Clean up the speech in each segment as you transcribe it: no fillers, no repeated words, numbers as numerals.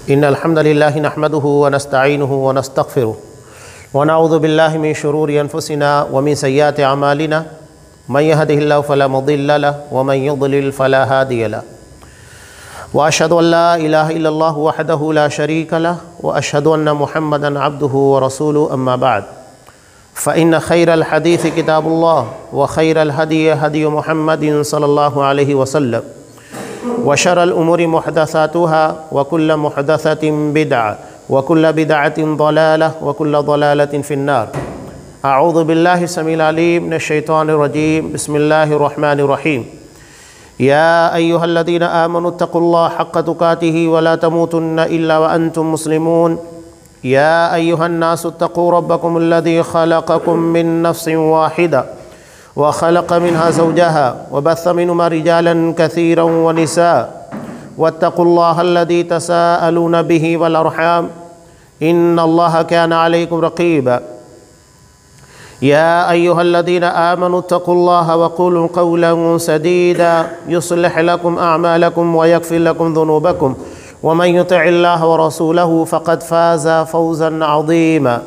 إن الحمد لله نحمده ونستعينه ونستغفره ونعوذ بالله من شرور أنفسنا ومن سيئات أعمالنا من يهده الله فلا مضل له ومن يضلل فلا هادي له وأشهد أن لا إله إلا الله وحده لا شريك له وأشهد أن محمدا عبده ورسوله أما بعد فإن خير الحديث كتاب الله وخير الهدي هدي محمد صلى الله عليه وسلم وشر الأمور محدثاتها وكل محدثة بدعة وكل بدعة ضلالة وكل ضلالة في النار. أعوذ بالله السميع العليم من الشيطان الرجيم. بسم الله الرحمن الرحيم. يا أيها الذين آمنوا اتقوا الله حق تقاته ولا تموتن إلا وأنتم مسلمون. يا أيها الناس اتقوا ربكم الذي خلقكم من نفس واحدة وخلق منها زوجها وبث منهما رجالا كثيرا ونساء واتقوا الله الذي تساءلون به والأرحام إن الله كان عليكم رقيبا. يا أيها الذين آمنوا اتقوا الله وقولوا قولا سديدا يصلح لكم أعمالكم ويغفر لكم ذنوبكم ومن يطع الله ورسوله فقد فاز فوزا عظيما.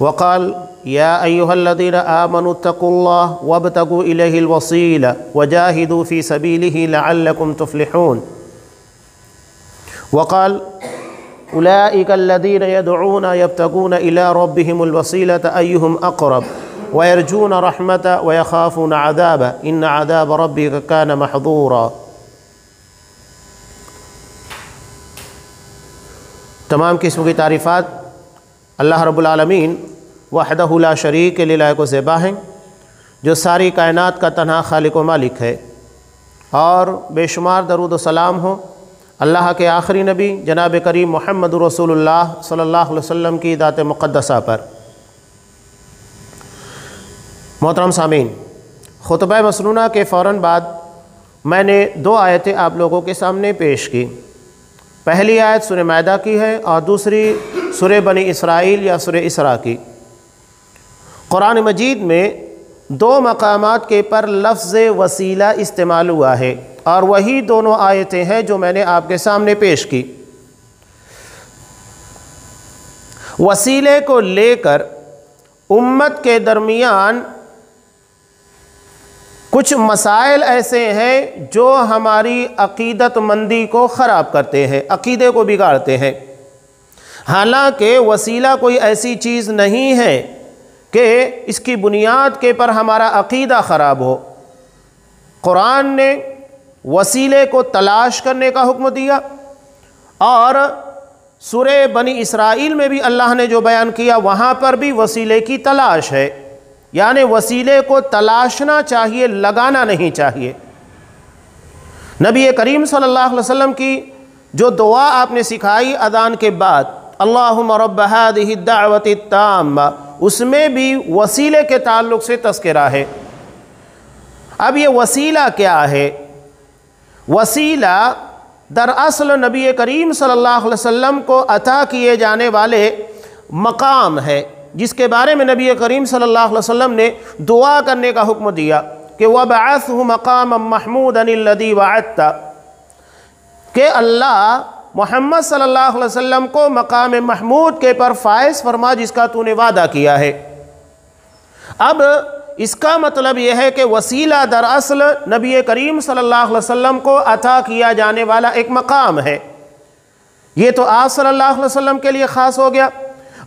وقال يا أيها الذين آمنوا اتقوا الله وابتغوا إليه الوسيلة وجاهدوا في سبيله لعلكم تفلحون. وقال أولئك الذين يدعون يبتغون إلى ربهم الوسيلة أيهم أقرب ويرجون رحمته ويخافون عذابه إن عذاب ربك كان محظورا. تمام قسم کی تعریفات اللہ رب العالمین وحدہ لا شریک للہ زیبا ہیں، جو ساری کائنات کا تنہا خالق و مالک ہے، اور بے شمار درود و سلام ہو اللہ کے آخری نبی جناب کریم محمد رسول اللہ صلی اللہ علیہ وسلم کی ذات مقدسہ پر۔ محترم سامعین، خطبہ مسنونہ کے فوراً بعد میں نے دو آیتیں آپ لوگوں کے سامنے پیش کی۔ پہلی آیت سورہ مائدہ کی ہے اور دوسری سورہ بنی اسرائیل یا سورہ اسراء کی۔ قرآن مجید میں دو مقامات کے پر لفظ وسیلہ استعمال ہوا ہے، اور وہی دونوں آیتیں ہیں جو میں نے آپ کے سامنے پیش کی۔ وسیلے کو لے کر امت کے درمیان کچھ مسائل ایسے ہیں جو ہماری عقیدت مندی کو خراب کرتے ہیں، عقیدے کو بگاڑتے ہیں۔ حالانکہ وسیلہ کوئی ایسی چیز نہیں ہے کہ اس کی بنیاد کے پر ہمارا عقیدہ خراب ہو۔ قرآن نے وسیلے کو تلاش کرنے کا حکم دیا، اور سورہ بنی اسرائیل میں بھی اللہ نے جو بیان کیا وہاں پر بھی وسیلے کی تلاش ہے، یعنی وسیلے کو تلاشنا چاہیے، لگانا نہیں چاہیے۔ نبی کریم صلی اللہ علیہ وسلم کی جو دعا آپ نے سکھائی اذان کے بعد، اللہم رب هذه الدعوة التامہ، اس میں بھی وسیلے کے تعلق سے تذکرہ ہے۔ اب یہ وسیلہ کیا ہے؟ وسیلہ دراصل نبی کریم صلی اللہ علیہ وسلم کو عطا کیے جانے والے مقام ہے، جس کے بارے میں نبی کریم صلی اللہ علیہ وسلم نے دعا کرنے کا حکم دیا کہ وَبَعَثْهُ مَقَامًا مَحْمُودًا الَّذِي وَعَدتَّ، کہ اللہ محمد صلی اللہ علیہ وسلم کو مقام محمود کے پر فائز فرما جس کا تو نے وعدہ کیا ہے۔ اب اس کا مطلب یہ ہے کہ وسیلہ دراصل نبی کریم صلی اللہ علیہ وسلم کو عطا کیا جانے والا ایک مقام ہے۔ یہ تو آپ صلی اللہ علیہ وسلم کے لیے خاص ہو گیا،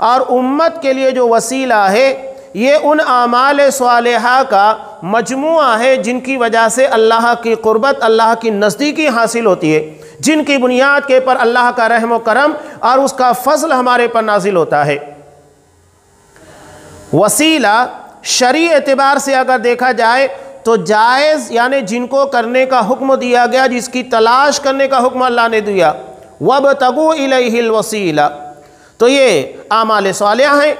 اور امت کے لیے جو وسیلہ ہے یہ ان اعمال صالحہ کا مجموعہ ہے جن کی وجہ سے اللہ کی قربت، اللہ کی نزدیکی حاصل ہوتی ہے، جن کی بنیاد کے پر اللہ کا رحم و کرم اور اس کا فضل ہمارے پر نازل ہوتا ہے۔ وسیلہ شرعی اعتبار سے اگر دیکھا جائے تو جائز، یعنی جن کو کرنے کا حکم دیا گیا، جس کی تلاش کرنے کا حکم اللہ نے دیا، وَابْتَغُوا إِلَيْهِ الْوَسِيلَةَ، تو یہ اعمال صالحہ ہیں۔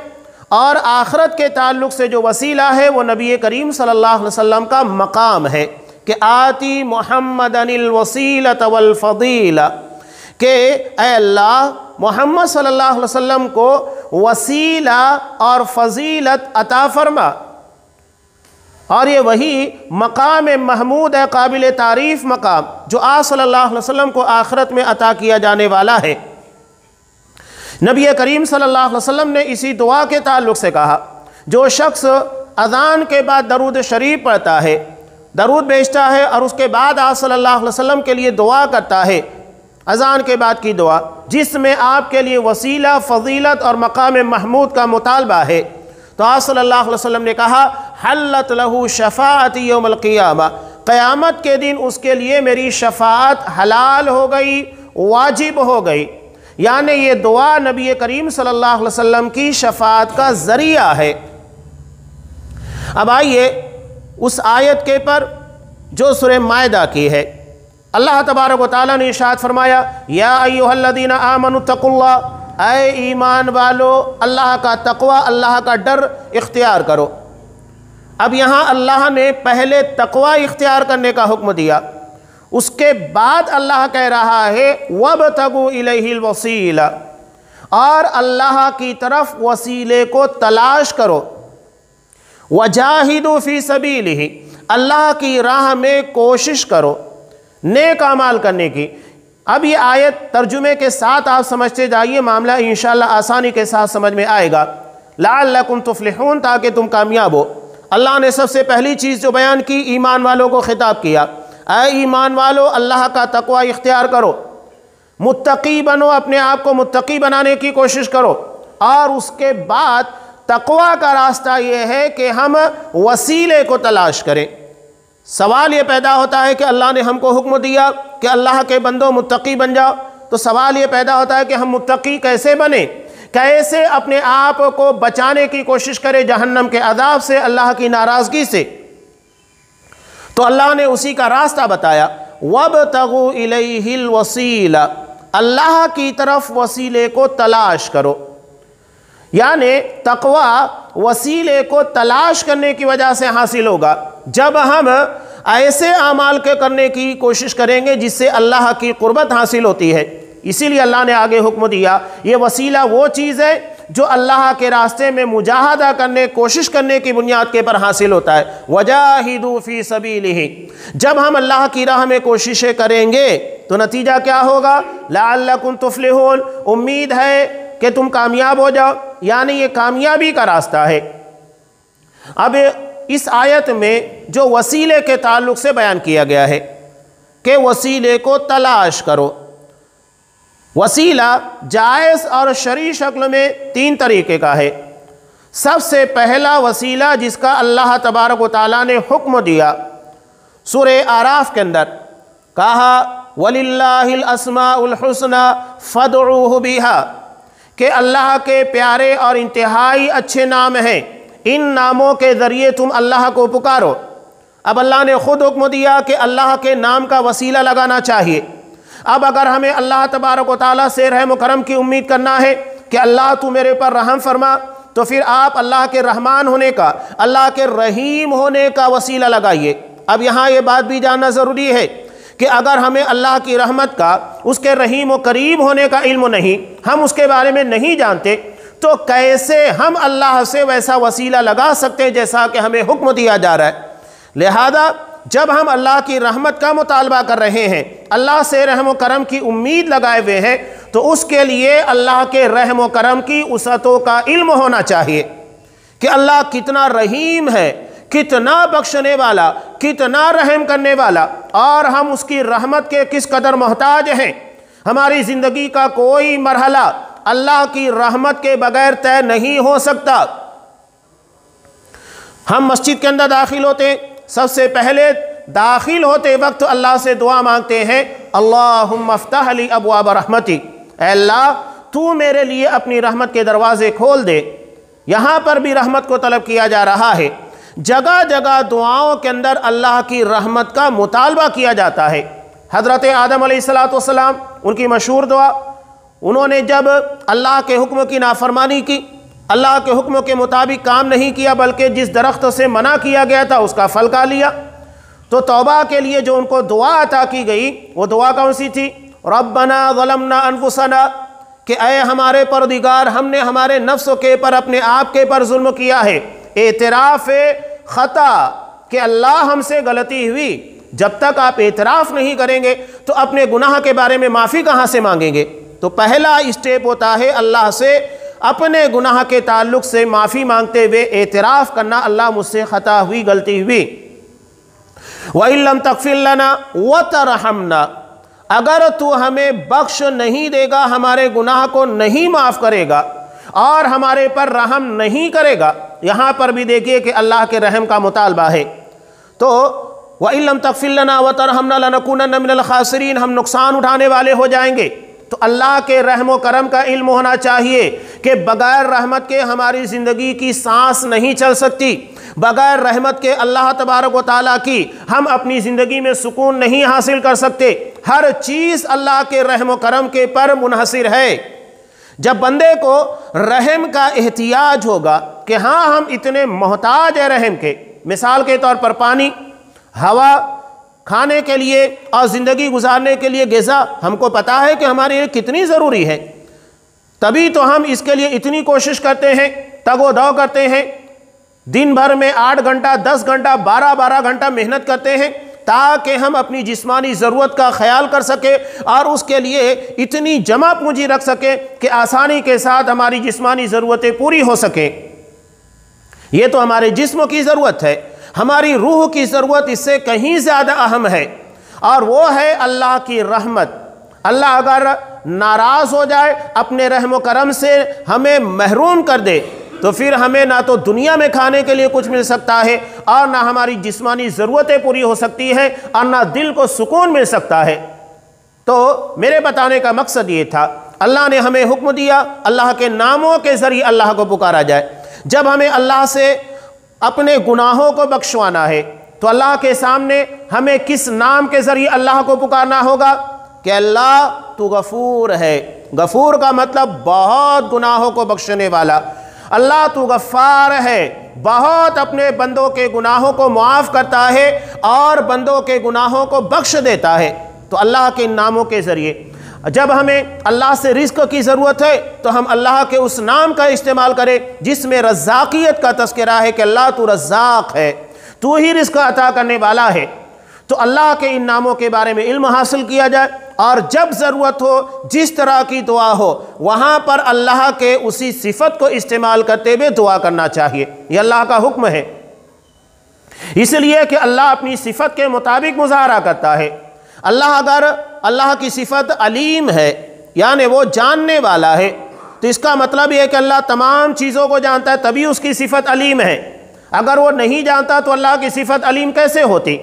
اور آخرت کے تعلق سے جو وسیلہ ہے وہ نبی کریم صلی اللہ علیہ وسلم کا مقام ہے کہ آتی محمدًا الوسیلۃ والفضیلہ، کہ اے اللہ محمد صلی اللہ علیہ وسلم کو وسیلہ اور فضیلت عطا فرما۔ اور یہ وہی مقام محمود ہے، قابل تعریف مقام، جو آپ صلی اللہ علیہ وسلم کو آخرت میں عطا کیا جانے والا ہے۔ نبی کریم صلی اللہ علیہ وسلم نے اسی دعا کے تعلق سے کہا، جو شخص اذان کے بعد درود شریف پڑھتا ہے، درود بھیجتا ہے، اور اس کے بعد آپ صلی اللہ علیہ وسلم کے لیے دعا کرتا ہے، اذان کے بعد کی دعا جس میں آپ کے لیے وسیلہ، فضیلت اور مقام محمود کا مطالبہ ہے، تو آپ صلی اللہ علیہ وسلم نے کہا حلت لہو شفاعتی یوم القیامہ، قیامت کے دن اس کے لیے میری شفاعت حلال ہو گئی، واجب ہو گئی۔ یعنی یہ دعا نبی کریم صلی اللہ علیہ وسلم کی شفاعت کا ذریعہ ہے۔ اب آئیے اس آیت کے پر جو سورہ مائدہ کی ہے، اللہ تبارک و تعالیٰ نے ارشاد فرمایا یا ایھا الذین آمنوا اتقوا اللہ، اے ایمان والو اللہ کا تقوی، اللہ کا ڈر اختیار کرو۔ اب یہاں اللہ نے پہلے تقوی اختیار کرنے کا حکم دیا، اس کے بعد اللہ کہہ رہا ہے وَابْتَغُوا إِلَيْهِ الْوَسِيلَةَ، اور اللہ کی طرف وسیلے کو تلاش کرو، وَجَاهِدُوا فِي سَبِيلِهِ، اللہ کی راہ میں کوشش کرو نیک اعمال کرنے کی۔ اب یہ آیت ترجمے کے ساتھ آپ سمجھتے جائیے، معاملہ انشاءاللہ آسانی کے ساتھ سمجھ میں آئے گا۔ لَعَلَّكُمْ تُفْلِحُونَ، تاکہ تم کامیاب ہو۔ اللہ نے سب سے پہلی چیز جو بیان کی، ایمان والوں کو خطاب کیا، اے ایمان والو اللہ کا تقوی اختیار کرو، متقی بنو، اپنے آپ کو متقی بنانے کی کوشش کرو۔ اور اس کے بعد تقوی کا راستہ یہ ہے کہ ہم وسیلے کو تلاش کریں۔ سوال یہ پیدا ہوتا ہے کہ اللہ نے ہم کو حکم دیا کہ اللہ کے بندوں متقی بن جاؤ، تو سوال یہ پیدا ہوتا ہے کہ ہم متقی کیسے بنیں، کیسے اپنے آپ کو بچانے کی کوشش کریں جہنم کے عذاب سے، اللہ کی ناراضگی سے۔ تو اللہ نے اسی کا راستہ بتایا، وَابْتَغُوا إِلَيْهِ الْوَسِيلَةَ، اللہ کی طرف وسیلے کو تلاش کرو۔ یعنی تقوی وسیلے کو تلاش کرنے کی وجہ سے حاصل ہوگا، جب ہم ایسے اعمال کے کرنے کی کوشش کریں گے جس سے اللہ کی قربت حاصل ہوتی ہے۔ اسی لیے اللہ نے آگے حکم دیا، یہ وسیلہ وہ چیز ہے جو اللہ کے راستے میں مجاہدہ کرنے، کوشش کرنے کی بنیاد کے پر حاصل ہوتا ہے۔ وَجَاهِدُوا فِي سَبِيلِهِ، جب ہم اللہ کی راہ میں کوششیں کریں گے تو نتیجہ کیا ہوگا؟ لَعَلَّكُمْ تُفْلِحُونَ، امید ہے کہ تم کامیاب ہو جاؤ، یعنی یہ کامیابی کا راستہ ہے۔ اب اس آیت میں جو وسیلے کے تعلق سے بیان کیا گیا ہے کہ وسیلے کو تلاش کرو، وسیلہ جائز اور شرعی شکل میں تین طریقے کا ہے۔ سب سے پہلا وسیلہ جس کا اللہ تبارک و تعالیٰ نے حکم دیا، سورہ اعراف کے اندر کہا وَلِلَّهِ الْأَسْمَاءُ الْحُسْنَى فَادْعُوهُ بِهَا، کہ اللہ کے پیارے اور انتہائی اچھے نام ہیں، ان ناموں کے ذریعے تم اللہ کو پکارو۔ اب اللہ نے خود حکم دیا کہ اللہ کے نام کا وسیلہ لگانا چاہیے۔ اب اگر ہمیں اللہ تبارک و تعالیٰ سے رحم و کرم کی امید کرنا ہے کہ اللہ تو میرے پر رحم فرما، تو پھر آپ اللہ کے رحمان ہونے کا، اللہ کے رحیم ہونے کا وسیلہ لگائیے۔ اب یہاں یہ بات بھی جاننا ضروری ہے کہ اگر ہمیں اللہ کی رحمت کا، اس کے رحیم و کریم ہونے کا علم نہیں، ہم اس کے بارے میں نہیں جانتے، تو کیسے ہم اللہ سے ویسا وسیلہ لگا سکتے ہیں جیسا کہ ہمیں حکم دیا جا رہا ہے؟ لہذا جب ہم اللہ کی رحمت کا مطالبہ کر رہے ہیں، اللہ سے رحم و کرم کی امید لگائے ہوئے ہیں، تو اس کے لیے اللہ کے رحم و کرم کی وسعتوں کا علم ہونا چاہیے کہ اللہ کتنا رحیم ہے، کتنا بخشنے والا، کتنا رحم کرنے والا، اور ہم اس کی رحمت کے کس قدر محتاج ہیں۔ ہماری زندگی کا کوئی مرحلہ اللہ کی رحمت کے بغیر طے نہیں ہو سکتا۔ ہم مسجد کے اندر داخل ہوتے ہیں، سب سے پہلے داخل ہوتے وقت اللہ سے دعا مانگتے ہیں، اللہم افتح لی ابواب رحمتی، اے اللہ تو میرے لیے اپنی رحمت کے دروازے کھول دے۔ یہاں پر بھی رحمت کو طلب کیا جا رہا ہے۔ جگہ جگہ دعاؤں کے اندر اللہ کی رحمت کا مطالبہ کیا جاتا ہے۔ حضرت آدم علیہ السلام، ان کی مشہور دعا، انہوں نے جب اللہ کے حکم کی نافرمانی کی، اللہ کے حکم کے مطابق کام نہیں کیا، بلکہ جس درخت سے منع کیا گیا تھا اس کا پھل کھا لیا، تو توبہ کے لیے جو ان کو دعا عطا کی گئی، وہ دعا کون سی تھی؟ ربنا ظلمنا انفسنا، کہ اے ہمارے پروردگار، ہم نے ہمارے نفس کے پر، اپنے آپ کے پر ظلم کیا ہے۔ اعتراف خطا کہ اللہ ہم سے غلطی ہوئی، جب تک آپ اعتراف نہیں کریں گے تو اپنے گناہ کے بارے میں معافی کہاں سے مانگیں گے؟ تو پہلا اسٹیپ ہوتا ہے اللہ سے اپنے گناہ کے تعلق سے معافی مانگتے ہوئے اعتراف کرنا، اللہ مجھ سے خطا ہوئی، غلطی ہوئی۔ وَإِن لَّمْ تَغْفِرْ لَنَا وَتَرْحَمْنَا، اگر تو ہمیں بخش نہیں دے گا، ہمارے گناہ کو نہیں معاف کرے گا اور ہمارے پر رحم نہیں کرے گا، یہاں پر بھی دیکھیے کہ اللہ کے رحم کا مطالبہ ہے۔ تو وَإِن لَّمْ تَغْفِرْ لَنَا وَتَرْحَمْنَا لَنَكُونَنَّ مِنَ الْخَاسِرِينَ، ہم نقصان اٹھانے والے ہو جائیں گے۔ تو اللہ کے رحم و کرم کا علم ہونا چاہیے کہ بغیر رحمت کے ہماری زندگی کی سانس نہیں چل سکتی، بغیر رحمت کے اللہ تبارک و تعالیٰ کی ہم اپنی زندگی میں سکون نہیں حاصل کر سکتے۔ ہر چیز اللہ کے رحم و کرم کے پر منحصر ہے۔ جب بندے کو رحم کا احتیاج ہوگا کہ ہاں ہم اتنے محتاج ہیں رحم کے، مثال کے طور پر پانی، ہوا، کھانے کے لیے اور زندگی گزارنے کے لیے غذا، ہم کو پتا ہے کہ ہمارے لیے کتنی ضروری ہے، تبھی تو ہم اس کے لیے اتنی کوشش کرتے ہیں، تگ و دو کرتے ہیں، دن بھر میں 8 گھنٹہ 10 گھنٹہ 12 گھنٹہ محنت کرتے ہیں تاکہ ہم اپنی جسمانی ضرورت کا خیال کر سکیں اور اس کے لیے اتنی جمع پونجی رکھ سکیں کہ آسانی کے ساتھ ہماری جسمانی ضرورتیں پوری ہو سکیں۔ یہ تو ہمارے جسم کی ضرورت ہے، ہماری روح کی ضرورت اس سے کہیں زیادہ اہم ہے، اور وہ ہے اللہ کی رحمت۔ اللہ اگر ناراض ہو جائے، اپنے رحم و کرم سے ہمیں محروم کر دے، تو پھر ہمیں نہ تو دنیا میں کھانے کے لیے کچھ مل سکتا ہے اور نہ ہماری جسمانی ضرورتیں پوری ہو سکتی ہیں اور نہ دل کو سکون مل سکتا ہے۔ تو میرے بتانے کا مقصد یہ تھا، اللہ نے ہمیں حکم دیا اللہ کے ناموں کے ذریعے اللہ کو پکارا جائے۔ جب ہمیں اللہ سے اپنے گناہوں کو بخشوانا ہے تو اللہ کے سامنے ہمیں کس نام کے ذریعے اللہ کو پکارنا ہوگا کہ اللہ تو غفور ہے۔ غفور کا مطلب بہت گناہوں کو بخشنے والا۔ اللہ تو غفار ہے، بہت اپنے بندوں کے گناہوں کو معاف کرتا ہے اور بندوں کے گناہوں کو بخش دیتا ہے۔ تو اللہ کے ان ناموں کے ذریعے جب ہمیں اللہ سے رزق کی ضرورت ہے تو ہم اللہ کے اس نام کا استعمال کریں جس میں رزاقیت کا تذکرہ ہے کہ اللہ تو رزاق ہے، تو ہی رزق عطا کرنے والا ہے۔ تو اللہ کے ان ناموں کے بارے میں علم حاصل کیا جائے، اور جب ضرورت ہو، جس طرح کی دعا ہو، وہاں پر اللہ کے اسی صفت کو استعمال کرتے ہوئے دعا کرنا چاہیے۔ یہ اللہ کا حکم ہے، اس لیے کہ اللہ اپنی صفت کے مطابق مظاہرہ کرتا ہے۔ اللہ کی صفت علیم ہے، یعنی وہ جاننے والا ہے، تو اس کا مطلب یہ ہے کہ اللہ تمام چیزوں کو جانتا ہے، تبھی اس کی صفت علیم ہے۔ اگر وہ نہیں جانتا تو اللہ کی صفت علیم کیسے ہوتی؟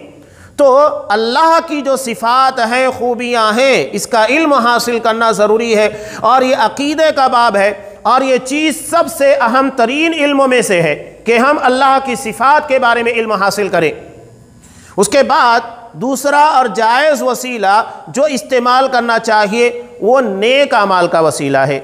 تو اللہ کی جو صفات ہیں، خوبیاں ہیں، اس کا علم حاصل کرنا ضروری ہے، اور یہ عقیدے کا باب ہے، اور یہ چیز سب سے اہم ترین علموں میں سے ہے کہ ہم اللہ کی صفات کے بارے میں علم حاصل کریں۔ اس کے بعد دوسرا اور جائز وسیلہ جو استعمال کرنا چاہیے وہ نیک اعمال کا وسیلہ ہے،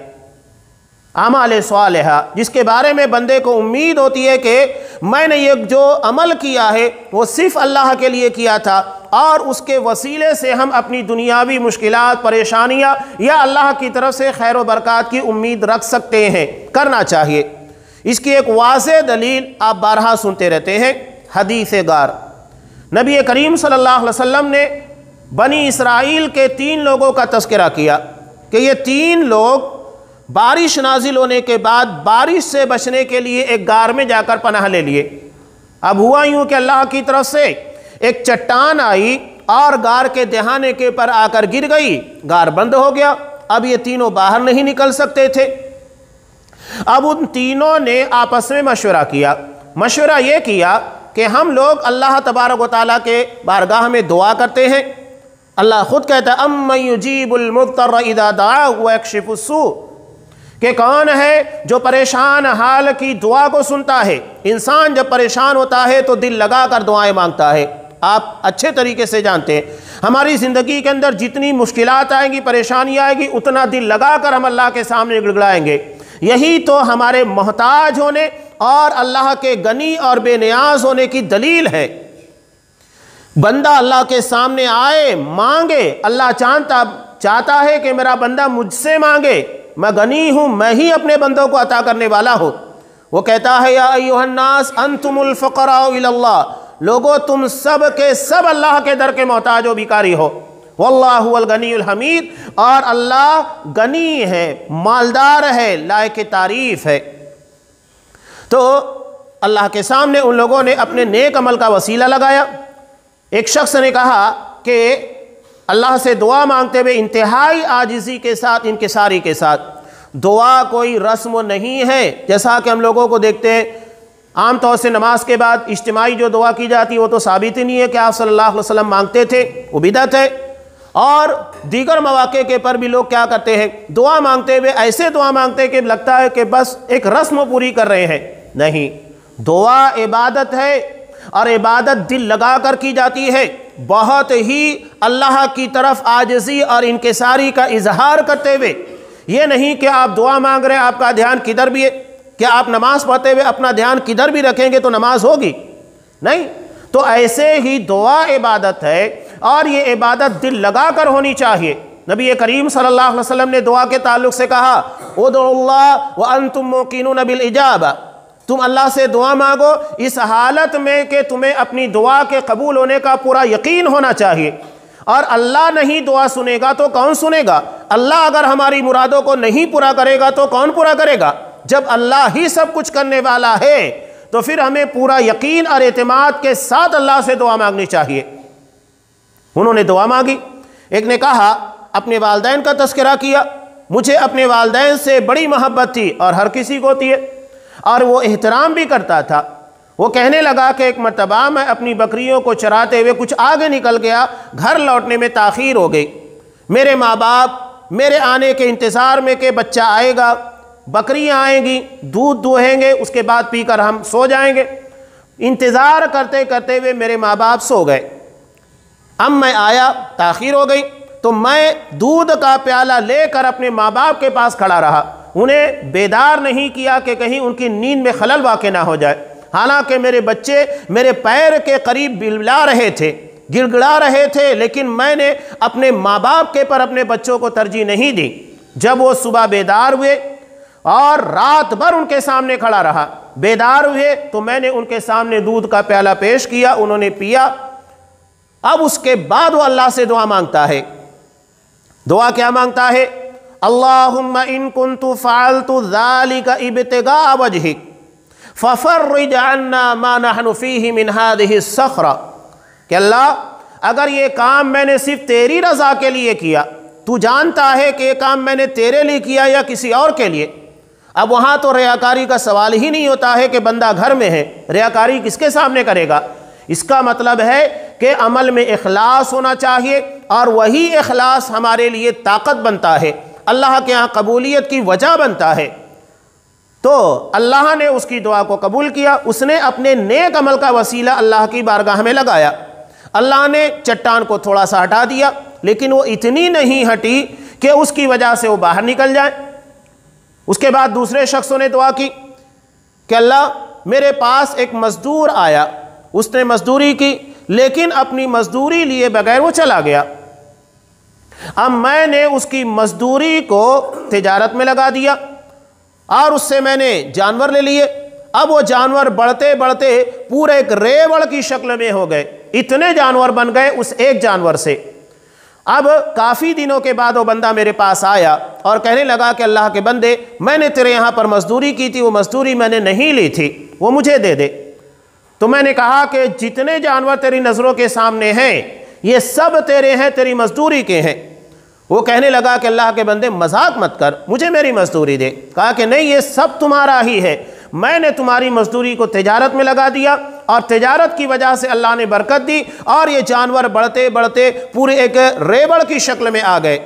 اعمال صالحہ، جس کے بارے میں بندے کو امید ہوتی ہے کہ میں نے یہ جو عمل کیا ہے وہ صرف اللہ کے لیے کیا تھا، اور اس کے وسیلے سے ہم اپنی دنیاوی مشکلات، پریشانیاں یا اللہ کی طرف سے خیر و برکات کی امید رکھ سکتے ہیں، کرنا چاہیے۔ اس کی ایک واضح دلیل آپ بارہا سنتے رہتے ہیں، حدیث غار۔ نبی کریم صلی اللہ علیہ وسلم نے بنی اسرائیل کے 3 لوگوں کا تذکرہ کیا کہ یہ 3 لوگ بارش نازل ہونے کے بعد بارش سے بچنے کے لیے ایک غار میں جا کر پناہ لے لیے۔ اب ہوا یوں کہ اللہ کی طرف سے ایک چٹان آئی اور غار کے دہانے کے پر آ کر گر گئی، غار بند ہو گیا۔ اب یہ تینوں باہر نہیں نکل سکتے تھے۔ اب ان تینوں نے آپس میں مشورہ کیا۔ مشورہ یہ کیا کہ ہم لوگ اللہ تبارک و تعالیٰ کے بارگاہ میں دعا کرتے ہیں۔ اللہ خود کہتا ہے اَمَّن يُجِيبُ الْمُضْطَرَّ إِذَا دَعَاهُ وَيَكْشِفُ السُّوءَ، کہ کون ہے جو پریشان حال کی دعا کو سنتا ہے۔ انسان جب پریشان ہوتا ہے تو دل لگا کر دعائیں مانگتا ہے۔ آپ اچھے طریقے سے جانتے ہیں ہماری زندگی کے اندر جتنی مشکلات آئیں گی، پریشانی آئے گی، اتنا دل لگا کر ہم اللہ کے سامنے گڑگڑائیں گے۔ یہی تو ہمارے محتاج ہونے اور اللہ کے غنی اور بے نیاز ہونے کی دلیل ہے۔ بندہ اللہ کے سامنے آئے، مانگے، اللہ چاہتا ہے کہ میرا بندہ مجھ سے مانگے، میں غنی ہوں، میں ہی اپنے بندوں کو عطا کرنے والا ہوں۔ وہ کہتا ہے یا ایھا الناس انتم الفقراء الی اللہ لوگو تم سب کے سب اللہ کے در کے محتاج و بھکاری ہو، واللہ هو الغنی الحمید، اور اللہ غنی ہے، مالدار ہے، لائق تعریف ہے۔ تو اللہ کے سامنے ان لوگوں نے اپنے نیک عمل کا وسیلہ لگایا۔ ایک شخص نے کہا کہ اللہ سے دعا مانگتے ہوئے انتہائی عاجزی کے ساتھ، انکساری کے ساتھ، دعا کوئی رسم نہیں ہے جیسا کہ ہم لوگوں کو دیکھتے ہیں عام طور سے نماز کے بعد اجتماعی جو دعا کی جاتی ہے وہ تو ثابت ہی نہیں ہے کہ آپ صلی اللہ علیہ وسلم مانگتے تھے، وہ بدعت ہے۔ اور دیگر مواقع کے پر بھی لوگ کیا کرتے ہیں، دعا مانگتے ہوئے ایسے دعا مانگتے ہیں کہ لگتا ہے کہ بس ایک رسم پوری کر رہے ہیں۔ نہیں، دعا عبادت ہے، اور عبادت دل لگا کر کی جاتی ہے، بہت ہی اللہ کی طرف عاجزی اور انکساری کا اظہار کرتے ہوئے۔ یہ نہیں کہ آپ دعا مانگ رہے ہیں آپ کا دھیان کدھر بھی ہے، کہ آپ نماز پڑھتے ہوئے اپنا دھیان کدھر بھی رکھیں گے تو نماز ہوگی، نہیں۔ تو ایسے ہی دعا عبادت ہے، اور یہ عبادت دل لگا کر ہونی چاہیے۔ نبی کریم صلی اللہ علیہ وسلم نے دعا کے تعلق سے کہا ادعوا اللہ وانتم موقنون بالاجابہ، تم اللہ سے دعا مانگو اس حالت میں کہ تمہیں اپنی دعا کے قبول ہونے کا پورا یقین ہونا چاہیے۔ اور اللہ نہیں دعا سنے گا تو کون سنے گا؟ اللہ اگر ہماری مرادوں کو نہیں پورا کرے گا تو کون پورا کرے گا؟ جب اللہ ہی سب کچھ کرنے والا ہے تو پھر ہمیں پورا یقین اور اعتماد کے ساتھ اللہ سے دعا مانگنی چاہیے۔ انہوں نے دعا مانگی۔ ایک نے کہا اپنے والدین کا تذکرہ کیا، مجھے اپنے والدین سے بڑی محبت تھی اور ہر کسی کو ہوتی ہے، اور وہ احترام بھی کرتا تھا۔ وہ کہنے لگا کہ ایک مرتبہ میں اپنی بکریوں کو چراتے ہوئے کچھ آگے نکل گیا، گھر لوٹنے میں تاخیر ہو گئی۔ میرے ماں باپ میرے آنے کے انتظار میں کہ بچہ آئے گا، بکریاں آئیں گی، دودھ دوہیں گے، اس کے بعد پی کر ہم سو جائیں گے۔ انتظار کرتے کرتے ہوئے میرے ماں باپ سو گئے۔ اب میں آیا، تاخیر ہو گئی، تو میں دودھ کا پیالہ لے کر اپنے ماں باپ کے پاس کھڑا رہا، انہیں بیدار نہیں کیا کہ کہیں ان کی نیند میں خلل واقع نہ ہو جائے۔ حالانکہ میرے بچے میرے پیر کے قریب بلبلا رہے تھے، گڑ گڑا رہے تھے، لیکن میں نے اپنے ماں باپ کے پر اپنے بچوں کو ترجیح نہیں دی۔ جب وہ صبح بیدار ہوئے اور رات بھر ان کے سامنے کھڑا رہا، بیدار ہوئے تو میں نے ان کے سامنے دودھ کا پیالہ پیش کیا، انہوں نے پیا۔ اب اس کے بعد وہ اللہ سے دعا مانگتا ہے۔ دعا کیا مانگتا ہے؟ اللہم ان کنت فعلت ذالک ابتغاء وجہک ففرج عنا ما نحن فیہ من ہذہ الصخرہ، کہ اللہ اگر یہ کام میں نے صرف تیری رضا کے لیے کیا، تو جانتا ہے کہ یہ کام میں نے تیرے لیے کیا یا کسی اور کے لیے۔ اب وہاں تو ریاکاری کا سوال ہی نہیں ہوتا ہے کہ بندہ گھر میں ہے، ریاکاری کس کے سامنے کرے گا؟ اس کا مطلب ہے کہ عمل میں اخلاص ہونا چاہیے، اور وہی اخلاص ہمارے لیے طاقت بنتا ہے، اللہ کے ہاں قبولیت کی وجہ بنتا ہے۔ تو اللہ نے اس کی دعا کو قبول کیا، اس نے اپنے نیک عمل کا وسیلہ اللہ کی بارگاہ میں لگایا۔ اللہ نے چٹان کو تھوڑا سا ہٹا دیا، لیکن وہ اتنی نہیں ہٹی کہ اس کی وجہ سے وہ باہر نکل جائے۔ اس کے بعد دوسرے شخصوں نے دعا کی کہ اللہ میرے پاس ایک مزدور آیا، اس نے مزدوری کی، لیکن اپنی مزدوری لیے بغیر وہ چلا گیا۔ اب میں نے اس کی مزدوری کو تجارت میں لگا دیا، اور اس سے میں نے جانور لے لیے۔ اب وہ جانور بڑھتے بڑھتے پورے ایک ریوڑ کی شکل میں ہو گئے، اتنے جانور بن گئے اس ایک جانور سے۔ اب کافی دنوں کے بعد وہ بندہ میرے پاس آیا اور کہنے لگا کہ اللہ کے بندے، میں نے تیرے یہاں پر مزدوری کی تھی، وہ مزدوری میں نے نہیں لی تھی، وہ مجھے دے دے۔ تو میں نے کہا کہ جتنے جانور تیری نظروں کے سامنے ہیں یہ سب تیرے ہیں، تیری مزدوری کے ہیں۔ وہ کہنے لگا کہ اللہ کے بندے مذاق مت کر، مجھے میری مزدوری دے۔ کہا کہ نہیں، یہ سب تمہارا ہی ہے، میں نے تمہاری مزدوری کو تجارت میں لگا دیا، اور تجارت کی وجہ سے اللہ نے برکت دی، اور یہ جانور بڑھتے بڑھتے پورے ایک ریوڑ کی شکل میں آ گئے۔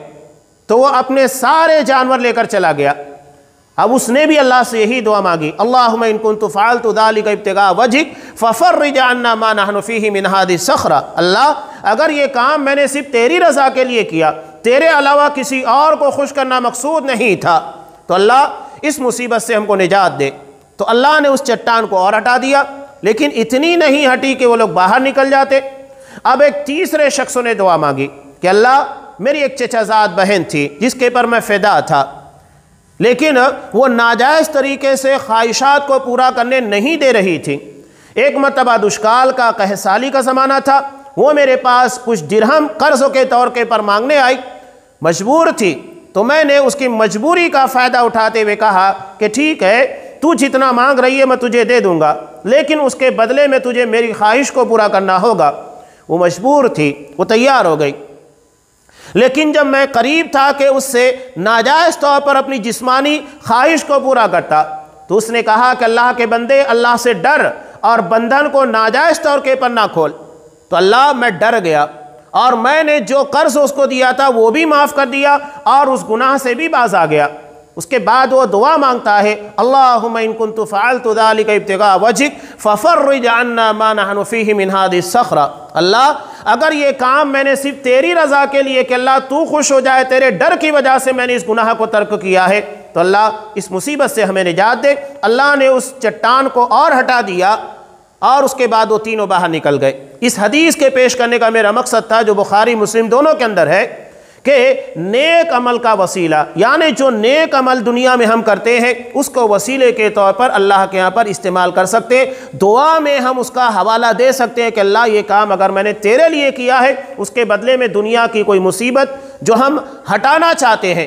تو وہ اپنے سارے جانور لے کر چلا گیا۔ اب اس نے بھی اللہ سے یہی دعا مانگی، اللہم ان کنت فعلت ذلک ابتغاء وجہک ففرج عنا ما نحن فیہ من ہذہ الصخرہ، اللہ اگر یہ کام میں نے صرف تیری رضا کے لیے کیا، تیرے علاوہ کسی اور کو خوش کرنا مقصود نہیں تھا، تو اللہ اس مصیبت سے ہم کو نجات دے۔ تو اللہ نے اس چٹان کو اور ہٹا دیا، لیکن اتنی نہیں ہٹی کہ وہ لوگ باہر نکل جاتے۔ اب ایک تیسرے شخصوں نے دعا مانگی کہ اللہ میری ایک چچا زاد بہن تھی جس کے پر میں فدا تھا، لیکن وہ ناجائز طریقے سے خواہشات کو پورا کرنے نہیں دے رہی تھی۔ ایک مرتبہ دشکال کا قحط سالی کا زمانہ تھا، وہ میرے پاس کچھ درہم قرضوں کے طور پر مانگنے آئی، مجبور تھی، تو میں نے اس کی مجبوری کا فائدہ اٹھاتے ہوئے کہا کہ ٹھیک ہے، تو جتنا مانگ رہی ہے میں تجھے دے دوں گا، لیکن اس کے بدلے میں تجھے میری خواہش کو پورا کرنا ہوگا۔ وہ مجبور تھی، وہ تیار ہو گئی، لیکن جب میں قریب تھا کہ اس سے ناجائز طور پر اپنی جسمانی خواہش کو پورا کرتا، تو اس نے کہا کہ اللہ کے بندے، اللہ سے ڈر اور بندھن کو ناجائز طور کے پر نہ کھول۔ تو اللہ، میں ڈر گیا اور میں نے جو قرض اس کو دیا تھا وہ بھی معاف کر دیا اور اس گناہ سے بھی باز آ گیا۔ اس کے بعد وہ دعا مانگتا ہے، اللہم ان کنت فعلت ذلک ابتغاء وجہک ففرج عنا ما نحن فیہ من هذه الصخرہ۔ اللہ، اگر یہ کام میں نے صرف تیری رضا کے لیے کہ اللہ تو خوش ہو جائے، تیرے ڈر کی وجہ سے میں نے اس گناہ کو ترک کیا ہے، تو اللہ اس مصیبت سے ہمیں نجات دے۔ اللہ نے اس چٹان کو اور ہٹا دیا اور اس کے بعد وہ تینوں باہر نکل گئے۔ اس حدیث کے پیش کرنے کا میرا مقصد تھا، جو بخاری مسلم دونوں کے اندر ہے، کہ نیک عمل کا وسیلہ، یعنی جو نیک عمل دنیا میں ہم کرتے ہیں اس کو وسیلے کے طور پر اللہ کے یہاں پر استعمال کر سکتے ہیں۔ دعا میں ہم اس کا حوالہ دے سکتے ہیں کہ اللہ، یہ کام اگر میں نے تیرے لیے کیا ہے، اس کے بدلے میں دنیا کی کوئی مصیبت جو ہم ہٹانا چاہتے ہیں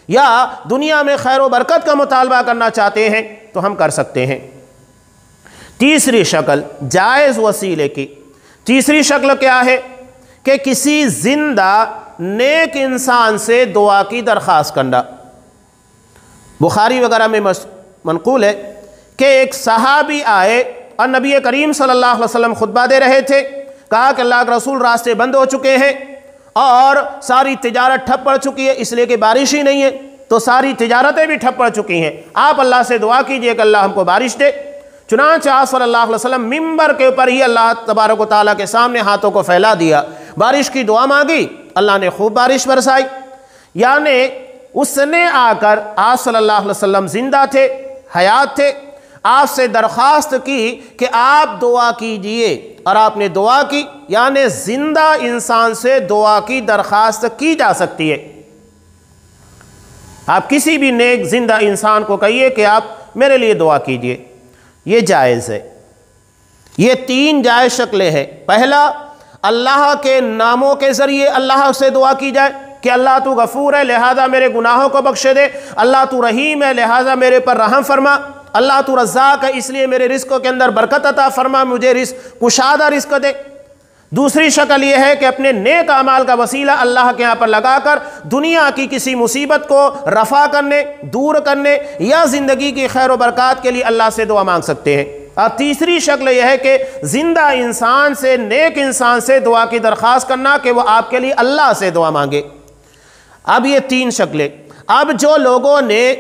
یا دنیا میں خیر و برکت کا مطالبہ کرنا چاہتے ہیں تو ہم کر سکتے ہیں۔ تیسری شکل جائز وسیلے کی، تیسری شکل کیا ہے کہ کسی زندہ نیک انسان سے دعا کی درخواست کرنا۔ بخاری وغیرہ میں منقول ہے کہ ایک صحابی آئے اور نبی کریم صلی اللہ علیہ وسلم خطبہ دے رہے تھے، کہا کہ اللہ کے رسول، راستے بند ہو چکے ہیں اور ساری تجارت ٹھپ پڑ چکی ہے، اس لیے کہ بارش ہی نہیں ہے، تو ساری تجارتیں بھی ٹھپ پڑ چکی ہیں، آپ اللہ سے دعا کیجئے کہ اللہ ہم کو بارش دے۔ چنانچہ آپ صلی اللہ علیہ وسلم ممبر کے اوپر ہی اللہ تبارک و تعالیٰ کے سامنے ہاتھوں کو پھیلا دیا، بارش کی دعا مانگی، اللہ نے خوب بارش برسائی۔ یعنی اس نے آ کر، آپ صلی اللہ علیہ وسلم زندہ تھے، حیات تھے، آپ سے درخواست کی کہ آپ دعا کیجئے اور آپ نے دعا کی۔ یعنی زندہ انسان سے دعا کی درخواست کی جا سکتی ہے۔ آپ کسی بھی نیک زندہ انسان کو کہیے کہ آپ میرے لیے دعا کیجئے، یہ جائز ہے۔ یہ تین جائز شکلیں ہیں۔ پہلا، اللہ کے ناموں کے ذریعے اللہ سے دعا کی جائے کہ اللہ تو غفور ہے لہذا میرے گناہوں کو بخشے دے، اللہ تو رحیم ہے لہذا میرے پر رحم فرما، اللہ تو رزاق ہے اس لیے میرے رزق کے اندر برکت عطا فرما، مجھے کشادہ رزق دے۔ دوسری شکل یہ ہے کہ اپنے نیک اعمال کا وسیلہ اللہ کے یہاں پر لگا کر دنیا کی کسی مصیبت کو رفع کرنے، دور کرنے یا زندگی کی خیر و برکات کے لیے اللہ سے دعا مانگ سکتے ہیں۔ اور تیسری شکل یہ ہے کہ زندہ انسان سے، نیک انسان سے دعا کی درخواست کرنا کہ وہ آپ کے لیے اللہ سے دعا مانگے۔ اب یہ تین شکلیں۔ اب جو لوگوں نے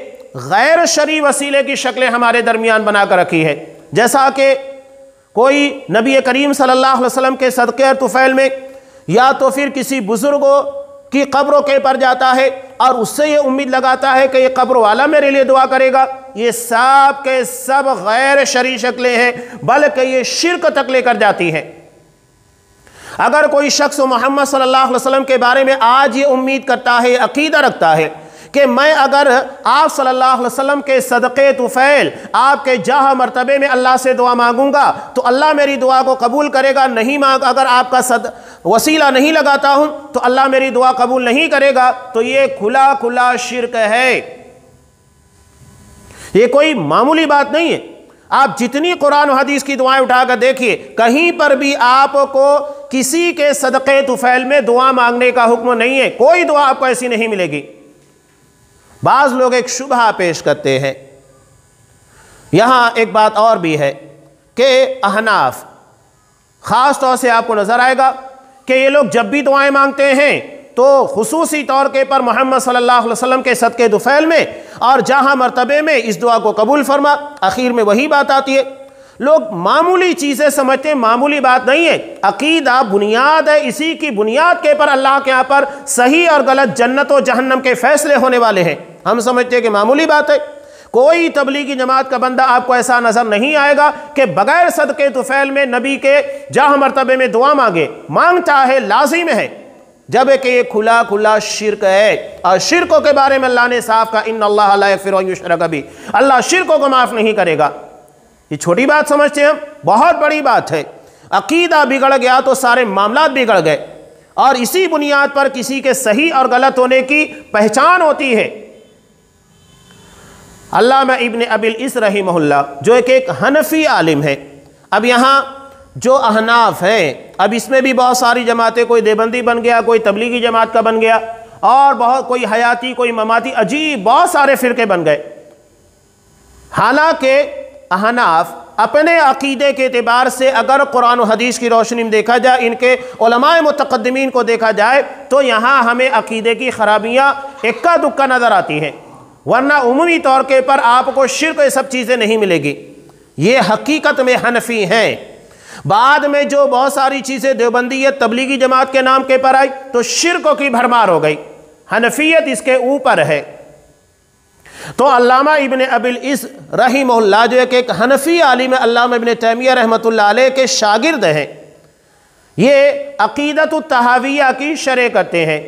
غیر شرعی وسیلے کی شکلیں ہمارے درمیان بنا کر رکھی ہے، جیسا کہ کوئی نبی کریم صلی اللہ علیہ وسلم کے صدقے اور طفیل میں یا تو پھر کسی بزرگوں کی قبروں کے پر جاتا ہے اور اس سے یہ امید لگاتا ہے کہ یہ قبر والا میرے لیے دعا کرے گا، یہ سب کے سب غیر شرعی شکلیں ہیں، بلکہ یہ شرک تک لے کر جاتی ہیں۔ اگر کوئی شخص محمد صلی اللہ علیہ وسلم کے بارے میں آج یہ امید کرتا ہے، عقیدہ رکھتا ہے کہ میں اگر آپ صلی اللہ علیہ وسلم کے صدقے طفیل، آپ کے جاہ مرتبے میں اللہ سے دعا مانگوں گا تو اللہ میری دعا کو قبول کرے گا، نہیں اگر آپ کا وسیلہ نہیں لگاتا ہوں تو اللہ میری دعا قبول نہیں کرے گا، تو یہ کھلا کھلا شرک ہے۔ یہ کوئی معمولی بات نہیں ہے۔ آپ جتنی قرآن و حدیث کی دعائیں اٹھا کر دیکھیے، کہیں پر بھی آپ کو کسی کے صدقے طفیل میں دعا مانگنے کا حکم نہیں ہے، کوئی دعا آپ کو ایسی نہیں ملے گی۔ بعض لوگ ایک شبہ پیش کرتے ہیں، یہاں ایک بات اور بھی ہے کہ احناف، خاص طور سے آپ کو نظر آئے گا کہ یہ لوگ جب بھی دعائیں مانگتے ہیں تو خصوصی طور کے پر محمد صلی اللہ علیہ وسلم کے صدقے طفیل میں اور جہاں مرتبے میں اس دعا کو قبول فرما، آخر میں وہی بات آتی ہے۔ لوگ معمولی چیزیں سمجھتے ہیں، معمولی بات نہیں ہے۔ عقیدہ بنیاد ہے، اسی کی بنیاد کے پر اللہ کے یہاں پر صحیح اور غلط، جنت و جہنم کے فیصلے ہونے والے ہیں۔ ہم سمجھتے ہیں کہ معمولی بات ہے۔ کوئی تبلیغی جماعت کا بندہ آپ کو ایسا نظر نہیں آئے گا کہ بغیر صدقے طفیل میں نبی کے جاہ مرتبے میں دعا مانگے، مانگتا ہے، لازم ہے، جب کہ یہ کھلا کھلا شرک ہے۔ اور شرکوں کے بارے میں اللہ نے صاف کہا، ان اللہ لا یغفر ان یشرک بہ، اللہ شرکوں کو معاف نہیں کرے گا۔ یہ چھوٹی بات سمجھتے ہیں ہم، بہت بڑی بات ہے۔ عقیدہ بگڑ گیا تو سارے معاملات بگڑ گئے، اور اسی بنیاد پر کسی کے صحیح اور غلط ہونے کی پہچان ہوتی ہے۔ علامہ ابن ابی العز رحمہ اللہ جو ایک حنفی عالم ہے، اب یہاں جو احناف ہیں، اب اس میں بھی بہت ساری جماعتیں، کوئی دیوبندی بن گیا، کوئی تبلیغی جماعت کا بن گیا، اور بہت کوئی حیاتی، کوئی مماتی، عجیب بہت سارے فرقے بن گئے۔ حالانکہ احناف اپنے عقیدے کے اعتبار سے اگر قرآن و حدیث کی روشنی میں دیکھا جائے، ان کے علماء متقدمین کو دیکھا جائے، تو یہاں ہمیں عقیدے کی خرابیاں اکا دکا نظر آتی ہیں، ورنہ عمومی طور کے پر آپ کو شرک یہ سب چیزیں نہیں ملے گی۔ یہ حقیقت میں حنفی ہیں۔ بعد میں جو بہت ساری چیزیں دیوبندیت، تبلیغی جماعت کے نام کے پر آئی تو شرک کی بھرمار ہو گئی، حنفیت اس کے اوپر ہے۔ تو علامہ ابن ابی العز رحمہ اللہ جو ایک حنفی عالم علامہ ابن تیمیہ رحمۃ اللہ علیہ کے شاگرد ہیں، یہ عقیدۃ الطحاویہ کی شرح کرتے ہیں۔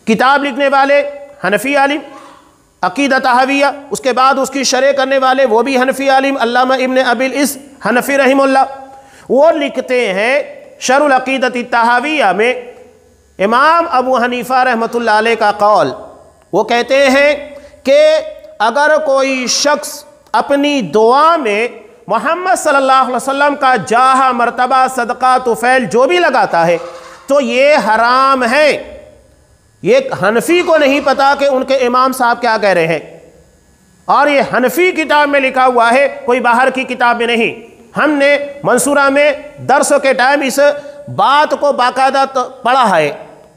کتاب لکھنے والے حنفی عالم عقیدۃ طحاویہ، اس کے بعد اس کی شرح کرنے والے وہ بھی حنفی عالم علامہ ابن ابی العز حنفی رحمہ اللہ، وہ لکھتے ہیں شرح العقیدۃ الطحاویہ میں امام ابو حنیفہ رحمۃ اللہ علیہ کا قول، وہ کہتے ہیں کہ اگر کوئی شخص اپنی دعا میں محمد صلی اللہ علیہ وسلم کا جاہ، مرتبہ، صدقہ، طفیل جو بھی لگاتا ہے تو یہ حرام ہے۔ یہ حنفی کو نہیں پتا کہ ان کے امام صاحب کیا کہہ رہے ہیں، اور یہ حنفی کتاب میں لکھا ہوا ہے، کوئی باہر کی کتاب میں نہیں۔ ہم نے منصورہ میں درسوں کے ٹائم اس بات کو باقاعدہ پڑھا ہے،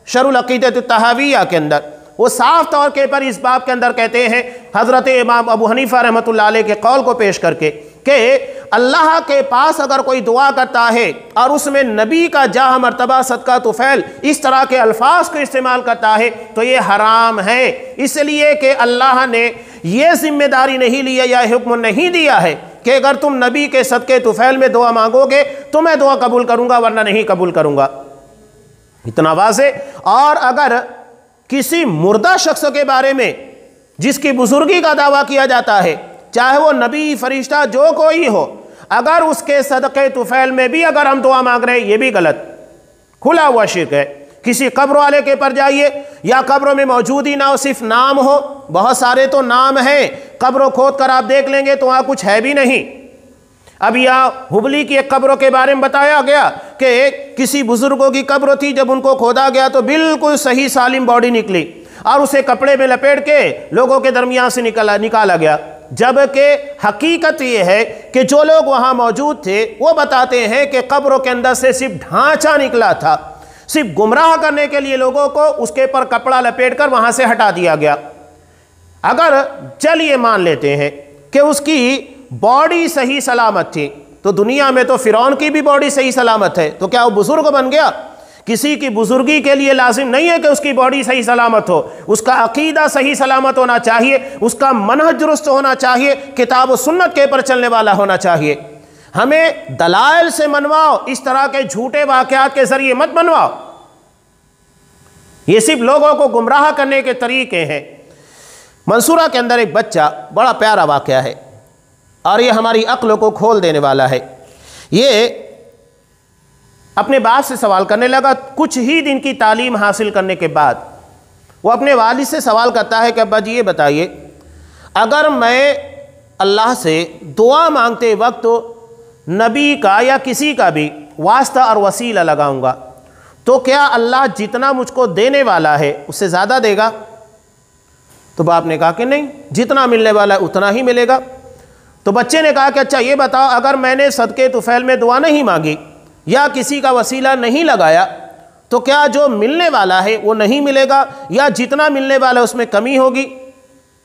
شرح العقیدۃ الطحاویہ کے اندر وہ صاف طور کے پر اس باب کے اندر کہتے ہیں، حضرت امام ابو حنیفہ رحمۃ اللہ علیہ کے قول کو پیش کر کے، کہ اللہ کے پاس اگر کوئی دعا کرتا ہے اور اس میں نبی کا جاہ، مرتبہ، صدقہ، طفیل اس طرح کے الفاظ کو استعمال کرتا ہے تو یہ حرام ہے، اس لیے کہ اللہ نے یہ ذمہ داری نہیں لی یا حکم نہیں دیا ہے کہ اگر تم نبی کے صدقے طفیل میں دعا مانگو گے تو میں دعا قبول کروں گا ورنہ نہیں قبول کروں گا، اتنا واضح۔ اور اگر کسی مردہ شخص کے بارے میں جس کی بزرگی کا دعویٰ کیا جاتا ہے، چاہے وہ نبی، فرشتہ، جو کوئی ہو، اگر اس کے صدقے طفیل میں بھی اگر ہم دعا مانگ رہے ہیں، یہ بھی غلط، کھلا ہوا شرک ہے۔ کسی قبر والے کے پر جائیے، یا قبروں میں موجود ہی نہ ہو، صرف نام ہو، بہت سارے تو نام ہیں، قبروں کھود کر آپ دیکھ لیں گے تو وہاں کچھ ہے بھی نہیں۔ اب یہاں ہبلی کی ایک قبروں کے بارے میں بتایا گیا کہ کسی بزرگوں کی قبر تھی، جب ان کو کھودا گیا تو بالکل صحیح سالم باڈی نکلی، اور اسے کپڑے میں لپیٹ کے لوگوں کے درمیان سے نکالا گیا، جبکہ حقیقت یہ ہے کہ جو لوگ وہاں موجود تھے وہ بتاتے ہیں کہ قبروں کے اندر سے صرف ڈھانچہ نکلا تھا، صرف گمراہ کرنے کے لیے لوگوں کو اس کے پر کپڑا لپیٹ کر وہاں سے ہٹا دیا گیا۔ اگر چلیے مان لیتے ہیں کہ اس کی باڈی صحیح سلامت تھی، تو دنیا میں تو فرعون کی بھی باڈی صحیح سلامت ہے، تو کیا وہ بزرگ بن گیا؟ کسی کی بزرگی کے لیے لازم نہیں ہے کہ اس کی باڈی صحیح سلامت ہو، اس کا عقیدہ صحیح سلامت ہونا چاہیے، اس کا منہج درست ہونا چاہیے، کتاب و سنت کے پر چلنے والا ہونا چاہیے۔ ہمیں دلائل سے منواؤ، اس طرح کے جھوٹے واقعات کے ذریعے مت منواؤ، یہ صرف لوگوں کو گمراہ کرنے کے طریقے ہیں۔ منصورہ کے اندر ایک بچہ، بڑا پیارا واقعہ ہے اور یہ ہماری عقل کو کھول دینے والا ہے۔ یہ اپنے باپ سے سوال کرنے لگا، کچھ ہی دن کی تعلیم حاصل کرنے کے بعد وہ اپنے والد سے سوال کرتا ہے کہ ابا جی یہ بتائیے، اگر میں اللہ سے دعا مانگتے وقت نبی کا یا کسی کا بھی واسطہ اور وسیلہ لگاؤں گا تو کیا اللہ جتنا مجھ کو دینے والا ہے اس سے زیادہ دے گا؟ تو باپ نے کہا کہ نہیں، جتنا ملنے والا ہے اتنا ہی ملے گا۔ تو بچے نے کہا کہ اچھا یہ بتاؤ، اگر میں نے صدقے طفیل میں دعا نہیں مانگی یا کسی کا وسیلہ نہیں لگایا تو کیا جو ملنے والا ہے وہ نہیں ملے گا یا جتنا ملنے والا ہے اس میں کمی ہوگی؟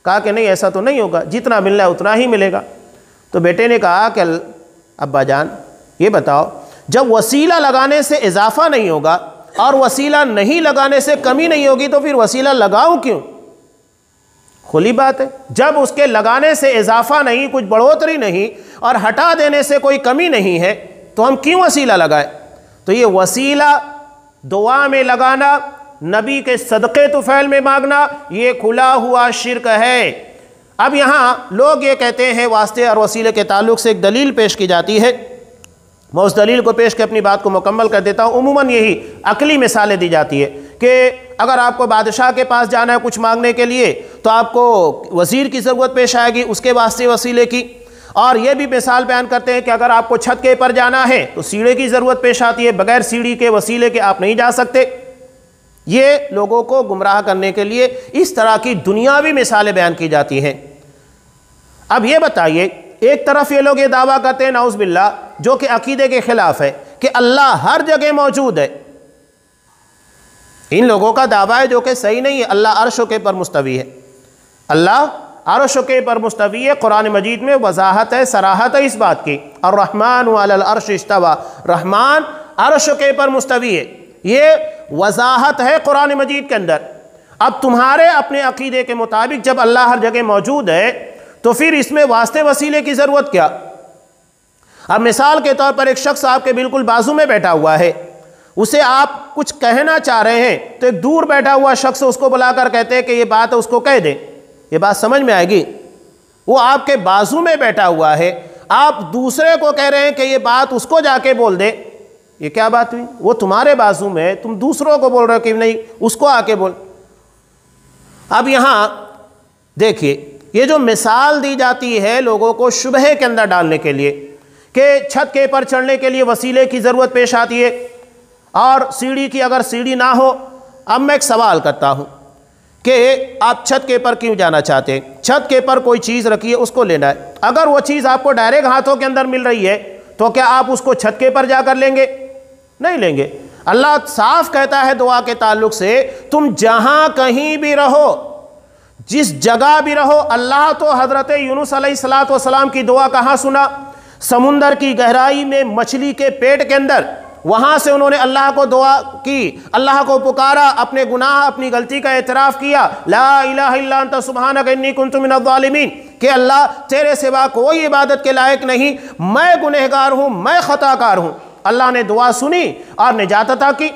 کہا کہ نہیں، ایسا تو نہیں ہوگا، جتنا ملنا ہے اتنا ہی ملے گا۔ تو بیٹے نے کہا کہ ابا جان یہ بتاؤ، جب وسیلہ لگانے سے اضافہ نہیں ہوگا اور وسیلہ نہیں لگانے سے کمی نہیں ہوگی تو پھر وسیلہ لگاؤں کیوں؟ کھلی بات ہے، جب اس کے لگانے سے اضافہ نہیں، کچھ بڑھوتری نہیں، اور ہٹا دینے سے کوئی کمی نہیں ہے تو ہم کیوں وسیلہ لگائیں؟ تو یہ وسیلہ دعا میں لگانا، نبی کے صدقے طفیل میں مانگنا، یہ کھلا ہوا شرک ہے۔ اب یہاں لوگ یہ کہتے ہیں، واسطے اور وسیلے کے تعلق سے ایک دلیل پیش کی جاتی ہے میں اس دلیل کو پیش کے اپنی بات کو مکمل کر دیتا ہوں۔ عموماً یہی عقلی مثالیں دی جاتی ہے کہ اگر آپ کو بادشاہ کے پاس جانا ہے کچھ مانگنے کے لیے تو آپ کو وزیر کی ضرورت پیش آئے گی، اس کے واسطے وسیلے کی۔ اور یہ بھی مثال بیان کرتے ہیں کہ اگر آپ کو چھت کے پر جانا ہے تو سیڑھے کی ضرورت پیش آتی ہے، بغیر سیڑھی کے وسیلے کے آپ نہیں جا سکتے۔ یہ لوگوں کو گمراہ کرنے کے لیے اس طرح کی دنیاوی مثالیں بیان کی جاتی ہیں۔ اب یہ بتائیے، ایک طرف یہ لوگ یہ دعویٰ کرتے ہیں نعوذ باللہ، جو کہ عقیدے کے خلاف ہے، کہ اللہ ہر جگہ موجود ہے۔ ان لوگوں کا دعویٰ ہے جو کہ صحیح نہیں ہے، اللہ عرش کے پر مستوی ہے، اللہ عرش کے پر مستوی ہے۔ قرآن مجید میں وضاحت ہے، صراحت ہے اس بات کی، الرحمن علی العرش استویٰ، رحمان عرش کے پر مستوی ہے، یہ وضاحت ہے قرآن مجید کے اندر۔ اب تمہارے اپنے عقیدے کے مطابق جب اللہ ہر جگہ موجود ہے تو پھر اس میں واسطے وسیلے کی ضرورت کیا؟ اب مثال کے طور پر ایک شخص آپ کے بالکل بازو میں بیٹھا ہوا ہے، اسے آپ کچھ کہنا چاہ رہے ہیں تو ایک دور بیٹھا ہوا شخص اس کو بلا کر کہتے ہیں کہ یہ بات ہے، اس کو کہہ دیں، یہ بات سمجھ میں آئے گی؟ وہ آپ کے بازو میں بیٹھا ہوا ہے، آپ دوسرے کو کہہ رہے ہیں کہ یہ بات اس کو جا کے بول دے، یہ کیا بات ہوئی؟ وہ تمہارے بازو میں ہے، تم دوسروں کو بول رہے ہو کہ نہیں اس کو آ کے بول۔ اب یہاں دیکھیے، یہ جو مثال دی جاتی ہے لوگوں کو شبہے کے اندر ڈالنے کے لیے کہ چھت کے پر چڑھنے کے لیے وسیلے کی ضرورت پیش آتی ہے اور سیڑھی کی اگر سیڑھی نہ ہو۔ اب میں ایک سوال کرتا ہوں کہ آپ چھت کے پر کیوں جانا چاہتے ہیں؟ چھت کے پر کوئی چیز رکھی ہے، اس کو لینا ہے، اگر وہ چیز آپ کو ڈائریکٹ ہاتھوں کے اندر مل رہی ہے تو کیا آپ اس کو چھت کے پر جا کر لیں گے؟ نہیں لیں گے۔ اللہ صاف کہتا ہے دعا کے تعلق سے، تم جہاں کہیں بھی رہو، جس جگہ بھی رہو، اللہ تو حضرت یونس علیہ السلام کی دعا کہاں سنا؟ سمندر کی گہرائی میں مچھلی کے پیٹ کے اندر، وہاں سے انہوں نے اللہ کو دعا کی، اللہ کو پکارا، اپنے گناہ اپنی غلطی کا اعتراف کیا، لا الہ الا انت سبحانک انی کنت من الظالمین، کہ اللہ تیرے سوا کوئی عبادت کے لائق نہیں، میں گنہگار ہوں، میں خطا کار ہوں۔ اللہ نے دعا سنی اور نجات عطا کی۔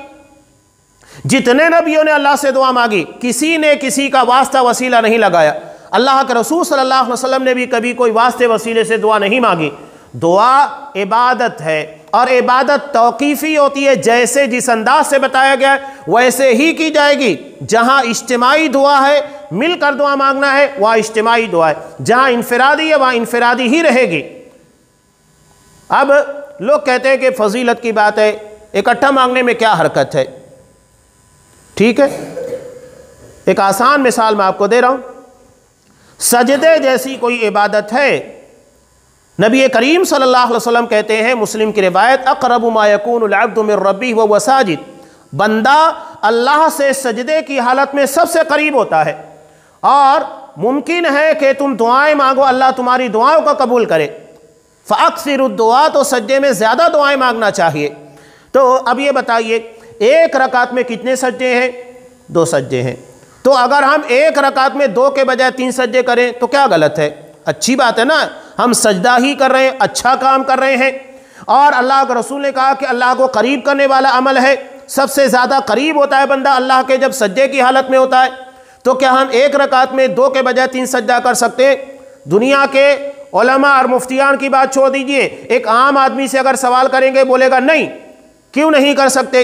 جتنے نبیوں نے اللہ سے دعا مانگی، کسی نے کسی کا واسطہ وسیلہ نہیں لگایا۔ اللہ کے رسول صلی اللہ علیہ وسلم نے بھی کبھی کوئی واسطے وسیلے سے دعا نہیں مانگی۔ دعا عبادت ہے اور عبادت توقیفی ہوتی ہے، جیسے جس انداز سے بتایا گیا ہے ویسے ہی کی جائے گی۔ جہاں اجتماعی دعا ہے، مل کر دعا مانگنا ہے، وہاں اجتماعی دعا ہے، جہاں انفرادی ہے وہاں انفرادی ہی رہے گی۔ اب لوگ کہتے ہیں کہ فضیلت کی بات ہے، اکٹھا مانگنے میں کیا حرکت ہے؟ ٹھیک ہے، ایک آسان مثال میں آپ کو دے رہا ہوں۔ سجدے جیسی کوئی عبادت ہے؟ نبی کریم صلی اللہ علیہ وسلم کہتے ہیں، مسلم کی روایت، اقرب ما یکون العبد من ربہ وہو ساجد، بندہ اللہ سے سجدے کی حالت میں سب سے قریب ہوتا ہے، اور ممکن ہے کہ تم دعائیں مانگو اللہ تمہاری دعاؤں کو قبول کرے۔ فاکثر الدعاء، تو سجدے میں زیادہ دعائیں مانگنا چاہیے۔ تو اب یہ بتائیے، ایک رکعت میں کتنے سجدے ہیں؟ 2 سجدے ہیں۔ تو اگر ہم ایک رکعت میں 2 کے بجائے 3 سجدے کریں تو کیا غلط ہے؟ اچھی بات ہے نا، ہم سجدہ ہی کر رہے ہیں، اچھا کام کر رہے ہیں۔ اور اللہ کے رسول نے کہا کہ اللہ کو قریب کرنے والا عمل ہے، سب سے زیادہ قریب ہوتا ہے بندہ اللہ کے جب سجدے کی حالت میں ہوتا ہے۔ تو کیا ہم ایک رکعت میں 2 کے بجائے 3 سجدہ کر سکتے ہیں؟ دنیا کے علماء اور مفتیان کی بات چھوڑ دیجئے، ایک عام آدمی سے اگر سوال کریں گے بولے گا نہیں، کیوں نہیں کر سکتے؟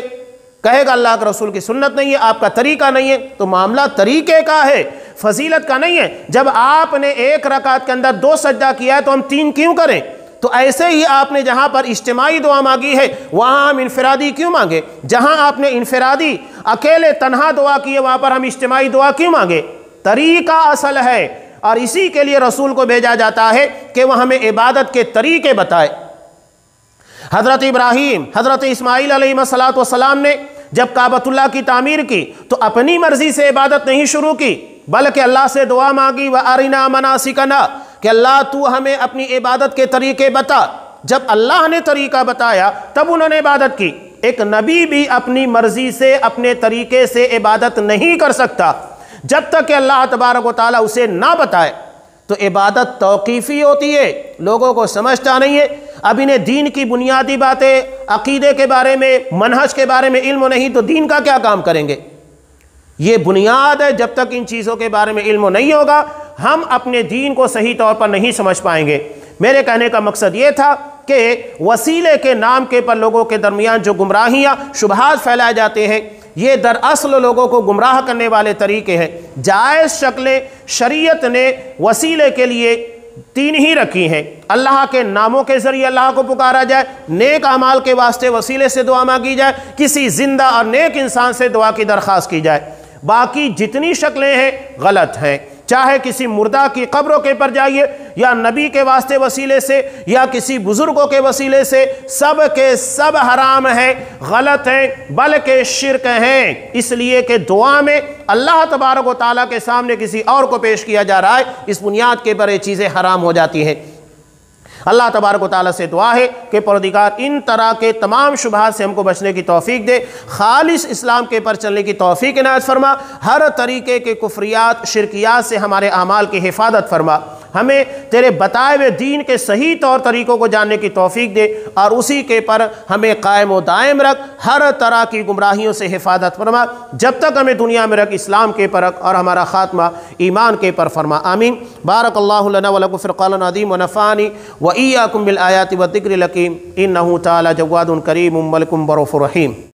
کہے گا اللہ کے رسول کی سنت نہیں ہے، آپ کا طریقہ نہیں ہے۔ تو معاملہ طریقے کا ہے، فضیلت کا نہیں ہے۔ جب آپ نے ایک رکعت کے اندر 2 سجدہ کیا ہے تو ہم 3 کیوں کریں؟ تو ایسے ہی آپ نے جہاں پر اجتماعی دعا مانگی ہے وہاں ہم انفرادی کیوں مانگے؟ جہاں آپ نے انفرادی اکیلے تنہا دعا کی ہے وہاں پر ہم اجتماعی دعا کیوں مانگے؟ طریقہ اصل ہے، اور اسی کے لیے رسول کو بھیجا جاتا ہے کہ وہ ہمیں عبادت کے طریقے بتائے۔ حضرت ابراہیم، حضرت اسماعیل علیہ السلام نے جب کعبۃ اللہ کی تعمیر کی تو اپنی مرضی سے عبادت نہیں شروع کی، بلکہ اللہ سے دعا مانگی، وَأَرِنَا مَنَاسِكَنَا، کہ اللہ تو ہمیں اپنی عبادت کے طریقے بتا۔ جب اللہ نے طریقہ بتایا تب انہوں نے عبادت کی۔ ایک نبی بھی اپنی مرضی سے اپنے طریقے سے عبادت نہیں کر سکتا جب تک کہ اللہ تبارک و تعالیٰ اسے نہ بتائے۔ تو عبادت توقیفی ہوتی ہے، لوگوں کو سمجھتا نہیں ہے۔ اب انہیں دین کی بنیادی باتیں، عقیدے کے بارے میں، منہج کے بارے میں علم نہیں تو دین کا کیا کام کریں گے؟ یہ بنیاد ہے، جب تک ان چیزوں کے بارے میں علم نہیں ہوگا ہم اپنے دین کو صحیح طور پر نہیں سمجھ پائیں گے۔ میرے کہنے کا مقصد یہ تھا کہ وسیلے کے نام کے پر لوگوں کے درمیان جو گمراہیاں شبہات پھیلائے جاتے ہیں، یہ دراصل لوگوں کو گمراہ کرنے والے طریقے ہیں۔ جائز شکلیں شریعت نے وسیلے کے لیے 3 ہی رکھی ہیں۔ اللہ کے ناموں کے ذریعے اللہ کو پکارا جائے، نیک اعمال کے واسطے وسیلے سے دعا مانگی جائے، کسی زندہ اور نیک انسان سے دعا کی درخواست کی جائے۔ باقی جتنی شکلیں ہیں غلط ہیں، چاہے کسی مردہ کی قبروں کے پر جائیے، یا نبی کے واسطے وسیلے سے، یا کسی بزرگوں کے وسیلے سے، سب کے سب حرام ہیں، غلط ہیں، بلکہ شرک ہیں۔ اس لیے کہ دعا میں اللہ تبارک و تعالیٰ کے سامنے کسی اور کو پیش کیا جا رہا ہے، اس بنیاد کے پر یہ چیزیں حرام ہو جاتی ہیں۔ اللہ تبارک و تعالیٰ سے دعا ہے کہ پروردگار ان طرح کے تمام شبہات سے ہم کو بچنے کی توفیق دے، خالص اسلام کے پر چلنے کی توفیق عنایت فرما، ہر طریقے کے کفریات شرکیات سے ہمارے اعمال کی حفاظت فرما، ہمیں تیرے بتائے ہوئے دین کے صحیح طور طریقوں کو جاننے کی توفیق دے، اور اسی کے پر ہمیں قائم و دائم رکھ، ہر طرح کی گمراہیوں سے حفاظت فرما، جب تک ہمیں دنیا میں رکھ اسلام کے پر رکھ، اور ہمارا خاتمہ ایمان کے پر فرما، آمین۔ بارک اللہ لنا ولکم فی القرآن العظیم ونفعنی وإياكم بالآيات والذكر الحكيم إنه تعالى جواد كريم ملك رؤوف رحيم۔